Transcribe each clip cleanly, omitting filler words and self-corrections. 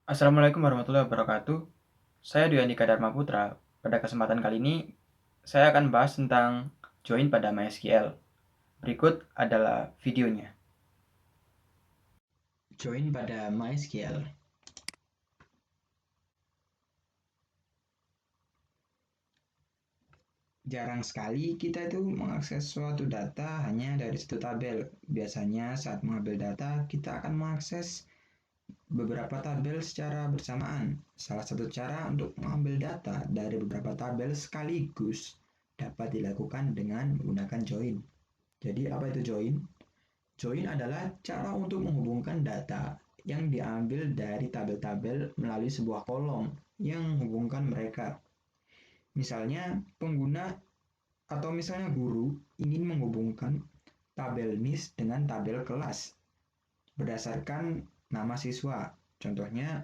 Assalamualaikum warahmatullahi wabarakatuh. Saya Dwi Andika Dharma Putra. Pada kesempatan kali ini, saya akan bahas tentang join pada MySQL. Berikut adalah videonya. Join pada MySQL. Jarang sekali kita itu mengakses suatu data hanya dari satu tabel. Biasanya saat mengambil data, kita akan mengakses beberapa tabel secara bersamaan. Salah satu cara untuk mengambil data dari beberapa tabel sekaligus dapat dilakukan dengan menggunakan join. Jadi apa itu join? Join adalah cara untuk menghubungkan data yang diambil dari tabel-tabel melalui sebuah kolom yang menghubungkan mereka. Misalnya pengguna atau misalnya guru ingin menghubungkan tabel NIS dengan tabel kelas berdasarkan nama siswa. Contohnya,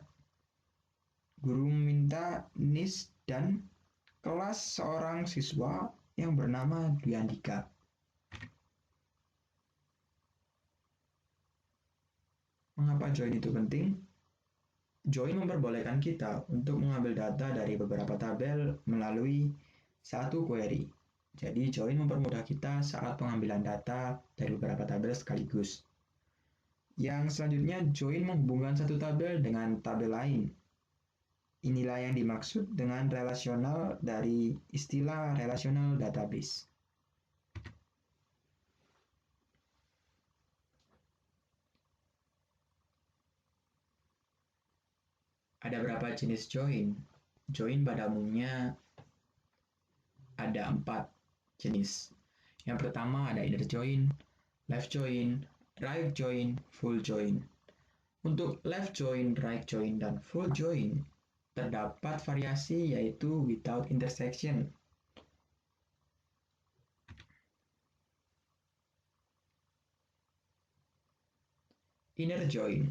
guru meminta NIS dan kelas seorang siswa yang bernama Dwi Andika. Mengapa join itu penting? Join memperbolehkan kita untuk mengambil data dari beberapa tabel melalui satu query. Jadi join mempermudah kita saat pengambilan data dari beberapa tabel sekaligus. Yang selanjutnya, join menghubungkan satu tabel dengan tabel lain. Inilah yang dimaksud dengan relasional dari istilah relational database. Ada berapa jenis join? Join pada umumnya ada 4 jenis. Yang pertama ada inner join, left join, right join, full join. Untuk left join, right join, dan full join terdapat variasi yaitu without intersection. Inner join.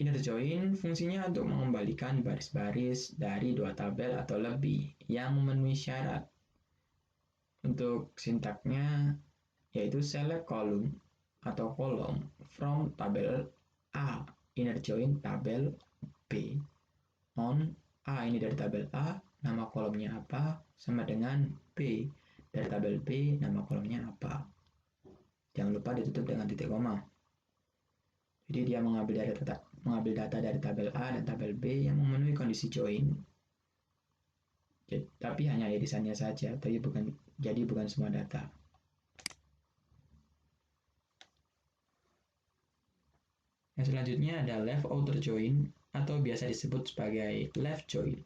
Inner join fungsinya untuk mengembalikan baris-baris dari dua tabel atau lebih yang memenuhi syarat. Untuk sintaknya yaitu select column atau kolom from tabel A, inner join tabel B. On A ini dari tabel A, nama kolomnya apa, sama dengan B dari tabel B, nama kolomnya apa. Jangan lupa ditutup dengan titik koma. Jadi dia mengambil data dari tabel A dan tabel B yang memenuhi kondisi join. Tapi hanya irisannya saja, jadi bukan semua data. Yang selanjutnya ada left outer join atau biasa disebut sebagai left join.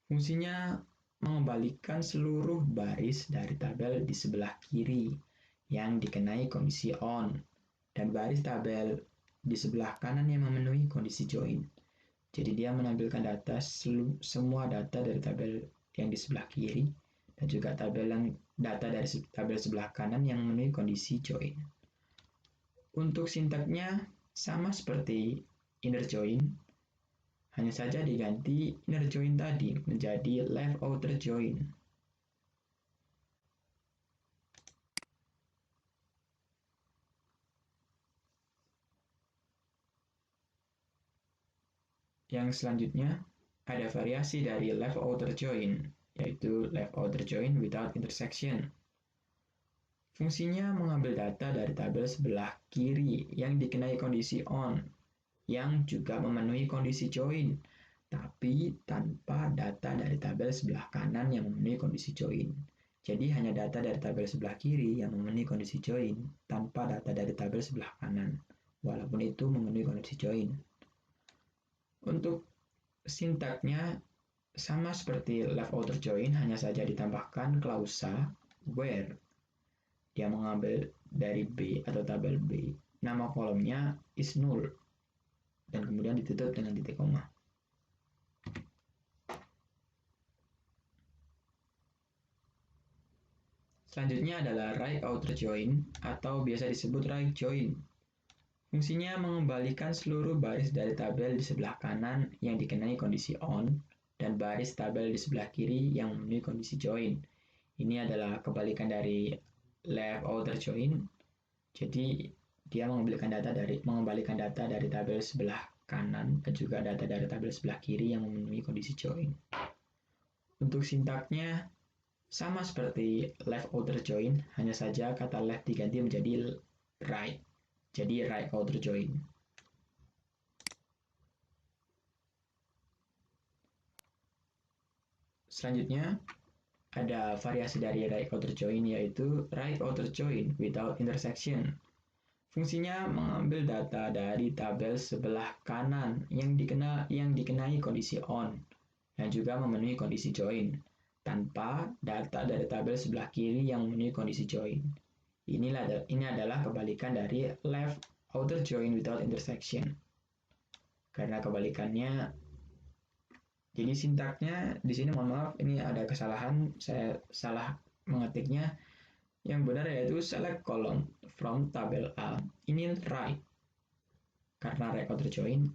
Fungsinya mengembalikan seluruh baris dari tabel di sebelah kiri yang dikenai kondisi on dan baris tabel di sebelah kanan yang memenuhi kondisi join. Jadi dia menampilkan semua data dari tabel yang di sebelah kiri dan juga data dari tabel sebelah kanan yang memenuhi kondisi join. Untuk sintaknya sama seperti inner join, hanya saja diganti inner join tadi menjadi left outer join. Yang selanjutnya ada variasi dari left outer join, yaitu left outer join without intersection. Fungsinya mengambil data dari tabel sebelah kiri yang dikenai kondisi on, yang juga memenuhi kondisi join, tapi tanpa data dari tabel sebelah kanan yang memenuhi kondisi join. Jadi hanya data dari tabel sebelah kiri yang memenuhi kondisi join, tanpa data dari tabel sebelah kanan, walaupun itu memenuhi kondisi join. Untuk sintaknya sama seperti left outer join, hanya saja ditambahkan klausa where. Dia mengambil dari B atau tabel B. Nama kolomnya is null. Dan kemudian ditutup dengan titik koma. Selanjutnya adalah right outer join atau biasa disebut right join. Fungsinya mengembalikan seluruh baris dari tabel di sebelah kanan yang dikenai kondisi on dan baris tabel di sebelah kiri yang memenuhi kondisi join. Ini adalah kebalikan dari left outer join. Jadi dia mengembalikan data dari tabel sebelah kanan dan juga data dari tabel sebelah kiri yang memenuhi kondisi join. Untuk sintaknya sama seperti left outer join, hanya saja kata left diganti menjadi right. Jadi right outer join. Selanjutnya ada variasi dari right outer join, yaitu right outer join without intersection. Fungsinya mengambil data dari tabel sebelah kanan yang dikenai kondisi on dan juga memenuhi kondisi join tanpa data dari tabel sebelah kiri yang memenuhi kondisi join. Ini adalah kebalikan dari left outer join without intersection. Karena kebalikannya, jadi sintaknya di sini mohon maaf, ini ada kesalahan, saya salah mengetiknya. Yang benar yaitu select column from tabel A. Ini right, karena right outer join.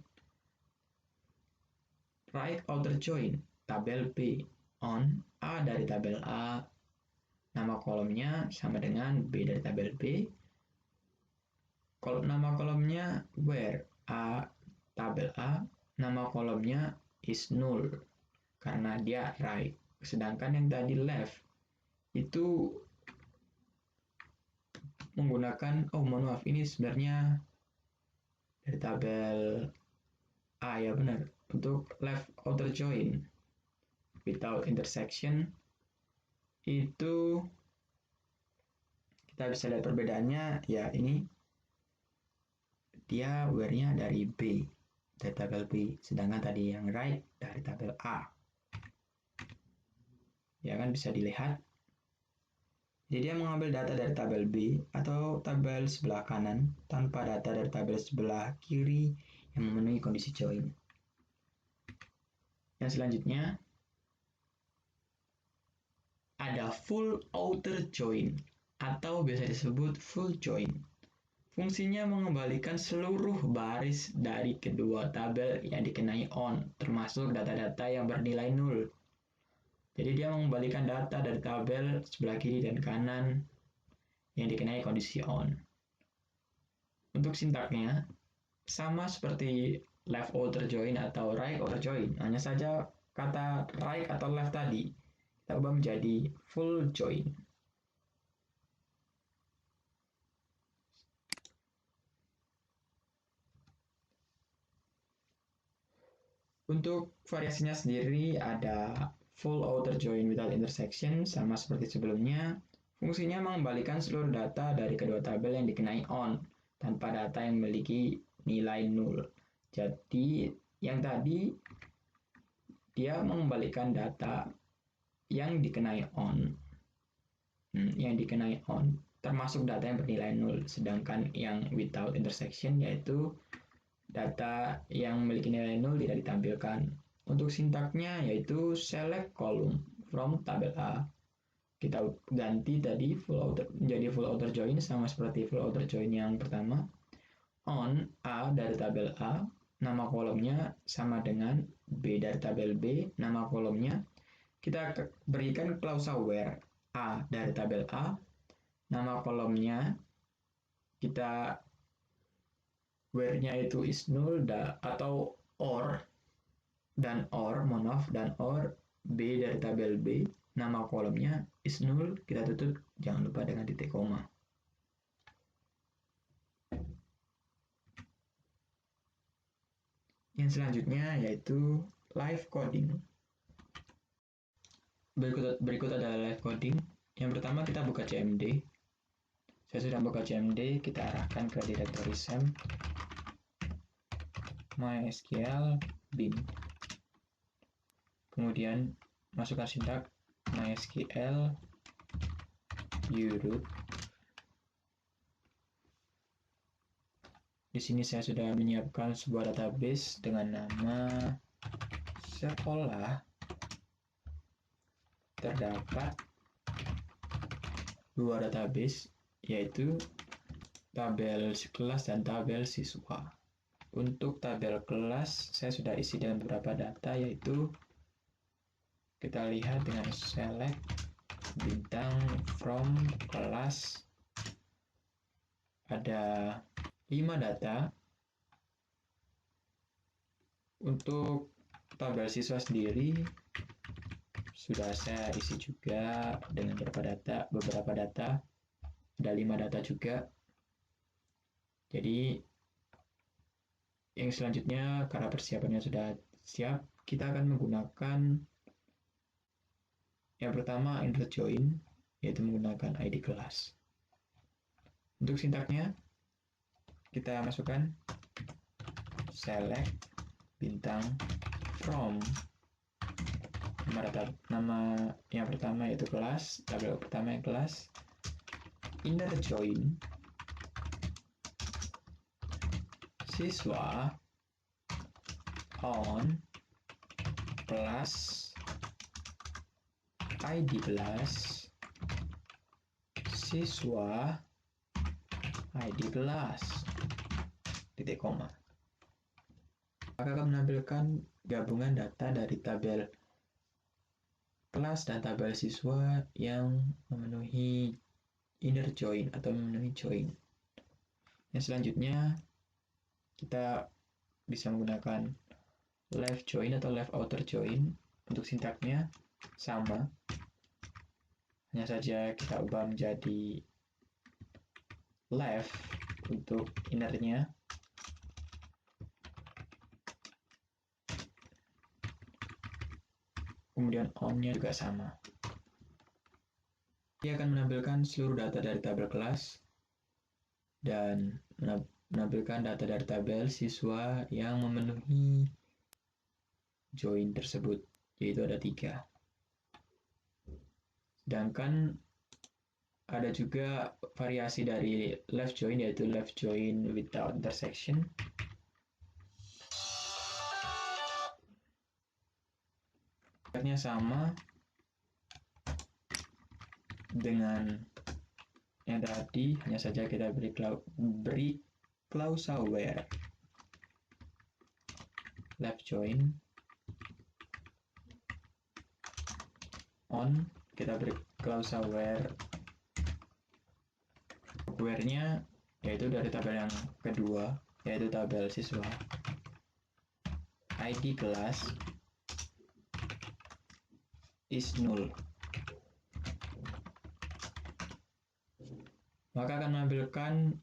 Right outer join tabel B on A dari tabel A, nama kolomnya sama dengan B dari tabel B. Nama kolomnya where A tabel A, nama kolomnya is null karena dia right. Sedangkan yang tadi left itu menggunakan, mohon maaf, ini sebenarnya dari tabel A ya benar. Untuk left outer join without intersection itu kita bisa lihat perbedaannya ya, ini dia where-nya dari B, dari tabel B, sedangkan tadi yang right dari tabel A. Ya kan, bisa dilihat. Jadi dia mengambil data dari tabel B atau tabel sebelah kanan tanpa data dari tabel sebelah kiri yang memenuhi kondisi join. Yang selanjutnya ada full outer join atau biasa disebut full join. Fungsinya mengembalikan seluruh baris dari kedua tabel yang dikenai on, termasuk data-data yang bernilai nol. Jadi dia mengembalikan data dari tabel sebelah kiri dan kanan yang dikenai kondisi on. Untuk sintaknya sama seperti left outer join atau right outer join, hanya saja kata right atau left tadi kita ubah menjadi full join. Untuk variasinya sendiri ada full outer join without intersection, sama seperti sebelumnya. Fungsinya mengembalikan seluruh data dari kedua tabel yang dikenai on tanpa data yang memiliki nilai nol. Jadi yang tadi dia mengembalikan data yang dikenai on, termasuk data yang bernilai nol. Sedangkan yang without intersection yaitu data yang memiliki nilai nol tidak ditampilkan. Untuk sintaknya yaitu select column from tabel A. Kita ganti tadi menjadi full outer join sama seperti full outer join yang pertama. On A dari tabel A, nama kolomnya sama dengan B dari tabel B, nama kolomnya. Kita berikan klausa where A dari tabel A, nama kolomnya kita where-nya itu is null atau or B dari tabel B, nama kolomnya is null, kita tutup jangan lupa dengan titik koma. Yang selanjutnya yaitu live coding. Berikut adalah live coding. Yang pertama kita buka CMD. Saya sudah buka CMD, kita arahkan ke directory SAM MySQL bin. Kemudian masukkan sintak MySQL uroot. Di sini saya sudah menyiapkan sebuah database dengan nama sekolah. Terdapat dua database, yaitu tabel kelas dan tabel siswa. Untuk tabel kelas saya sudah isi dengan beberapa data, yaitu kita lihat dengan select bintang from kelas. Ada 5 data Untuk tabel siswa sendiri sudah saya isi juga dengan beberapa data, ada 5 data juga. Jadi yang selanjutnya, karena persiapannya sudah siap, kita akan menggunakan yang pertama insert join, yaitu menggunakan ID kelas. Untuk sintaknya, kita masukkan select bintang from nama yang pertama yaitu kelas, tabel pertama yang kelas, inner join siswa on plus ID kelas siswa ID kelas titik koma. Maka akan menampilkan gabungan data dari tabel kelas dan tabel siswa yang memenuhi inner join atau memenuhi join. Yang selanjutnya kita bisa menggunakan left join atau left outer join. Untuk sintaknya sama, hanya saja kita ubah menjadi left untuk innernya, kemudian on-nya juga sama. Dia akan menampilkan seluruh data dari tabel kelas dan menampilkan data dari tabel siswa yang memenuhi join tersebut, yaitu ada 3. Sedangkan ada juga variasi dari left join, yaitu left join without intersection. Sintaknya sama dengan yang tadi, hanya saja kita beri klausa where left join on, kita beri klausa where-nya yaitu dari tabel yang kedua, yaitu tabel siswa, ID kelas is null. Maka akan menampilkan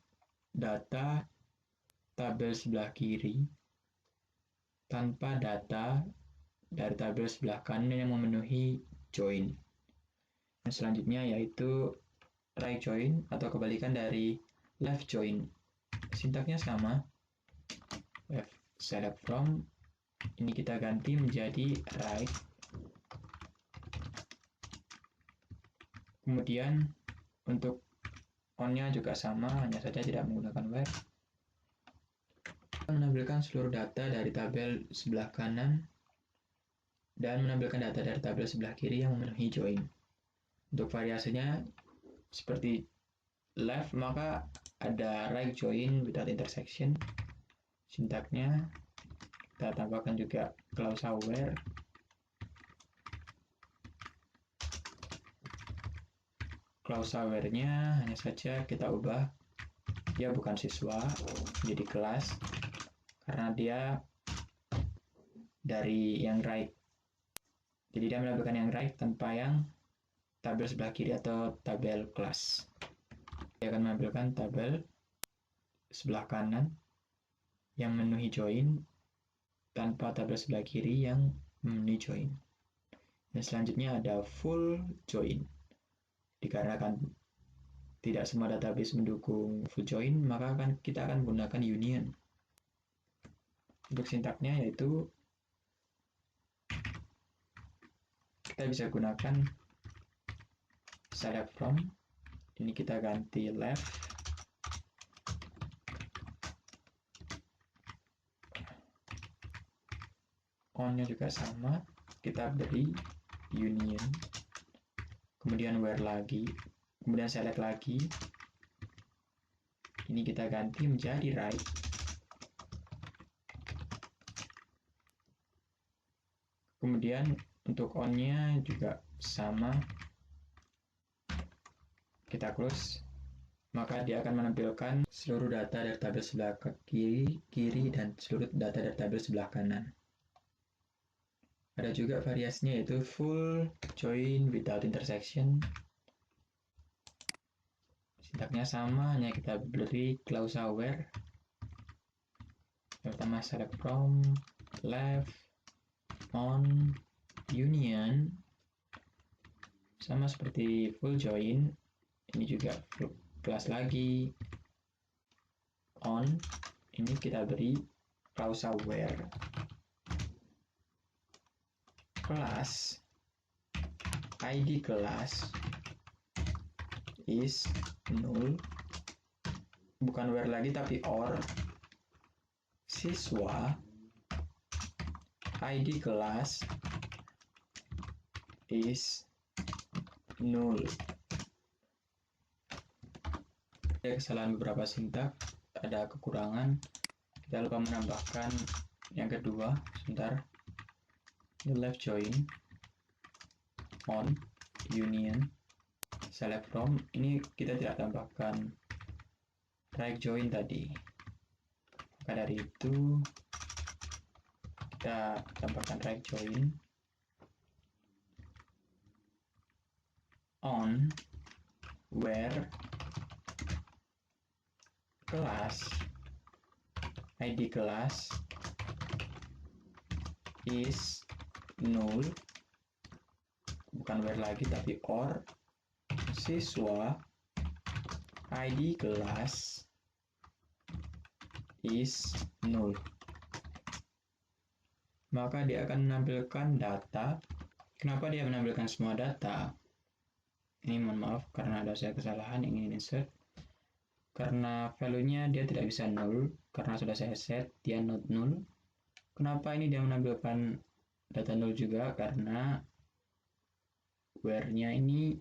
data tabel sebelah kiri tanpa data dari tabel sebelah kanan yang memenuhi join. Yang selanjutnya yaitu right join atau kebalikan dari left join. Sintaknya sama, left select from, ini kita ganti menjadi right. Kemudian untuk on-nya juga sama, hanya saja tidak menggunakan where. Menampilkan seluruh data dari tabel sebelah kanan dan menampilkan data dari tabel sebelah kiri yang memenuhi join. Untuk variasinya seperti left, maka ada right join without intersection. Sintaknya kita tambahkan juga klausa where. Klausa where-nya hanya saja kita ubah, dia bukan siswa menjadi kelas karena dia dari yang right. Jadi dia menampilkan yang right tanpa yang tabel sebelah kiri atau tabel kelas. Dia akan menampilkan tabel sebelah kanan yang memenuhi join tanpa tabel sebelah kiri yang memenuhi join. Dan selanjutnya ada full join. Dikarenakan tidak semua database mendukung full join, maka kita akan menggunakan union. Untuk sintaknya yaitu kita bisa gunakan select from, ini kita ganti left, on-nya juga sama, kita beri union, kemudian where lagi, kemudian select lagi, ini kita ganti menjadi right, kemudian untuk on-nya juga sama, kita close, maka dia akan menampilkan seluruh data dari tabel sebelah kiri dan seluruh data dari tabel sebelah kanan. Ada juga variasinya yaitu full join without intersection. Sintaknya sama, hanya kita beri klausa where. Yang pertama select from, left, on, union. Sama seperti full join, ini juga kelas lagi on, ini kita beri klausa where. Kelas ID kelas is null, bukan where lagi tapi or. Siswa ID kelas is null. Ada kesalahan beberapa sintak, ada kekurangan, kita lupa menambahkan yang kedua. Sebentar, left join, on, union, select from, ini kita tidak tambahkan right join tadi. Maka dari itu kita tambahkan right join, on, where, kelas ID kelas is null, bukan where lagi tapi or. Siswa ID kelas is null. Maka dia akan menampilkan data. Kenapa dia menampilkan semua data? Ini mohon maaf karena ada saya kesalahan yang ingin insert. Karena value-nya dia tidak bisa null, karena sudah saya set dia not null. Kenapa ini dia menampilkan data null juga? Karena where-nya ini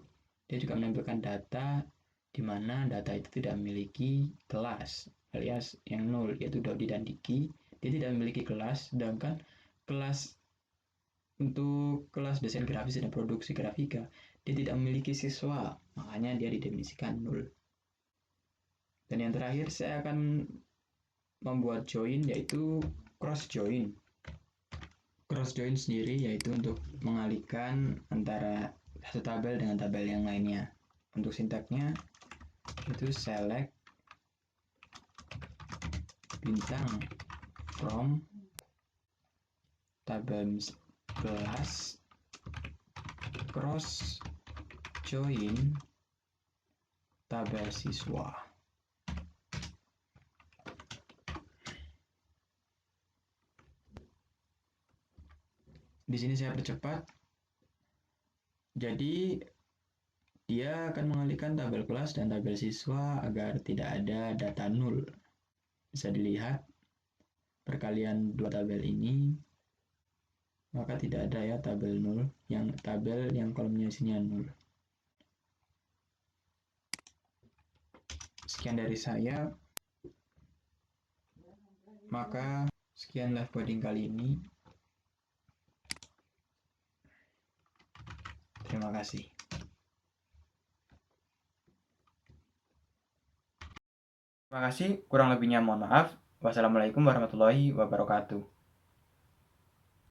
dia juga menampilkan data di mana data itu tidak memiliki kelas, alias yang null, yaitu Dodi dan Diki. Dia tidak memiliki kelas, sedangkan kelas untuk kelas desain grafis dan produksi grafika dia tidak memiliki siswa, makanya dia didefinisikan null. Dan yang terakhir saya akan membuat join, yaitu cross join. Cross join sendiri yaitu untuk mengalihkan antara satu tabel dengan tabel yang lainnya. Untuk sintaknya itu select bintang from tabel kelas cross join tabel siswa. Di sini saya percepat. Jadi dia akan mengalihkan tabel kelas dan tabel siswa agar tidak ada data null. Bisa dilihat perkalian dua tabel ini, maka tidak ada ya tabel null, yang tabel yang kolomnya isinya null. Sekian dari saya. Maka sekian live coding kali ini. Terima kasih. Terima kasih, kurang lebihnya mohon maaf. Wassalamualaikum warahmatullahi wabarakatuh.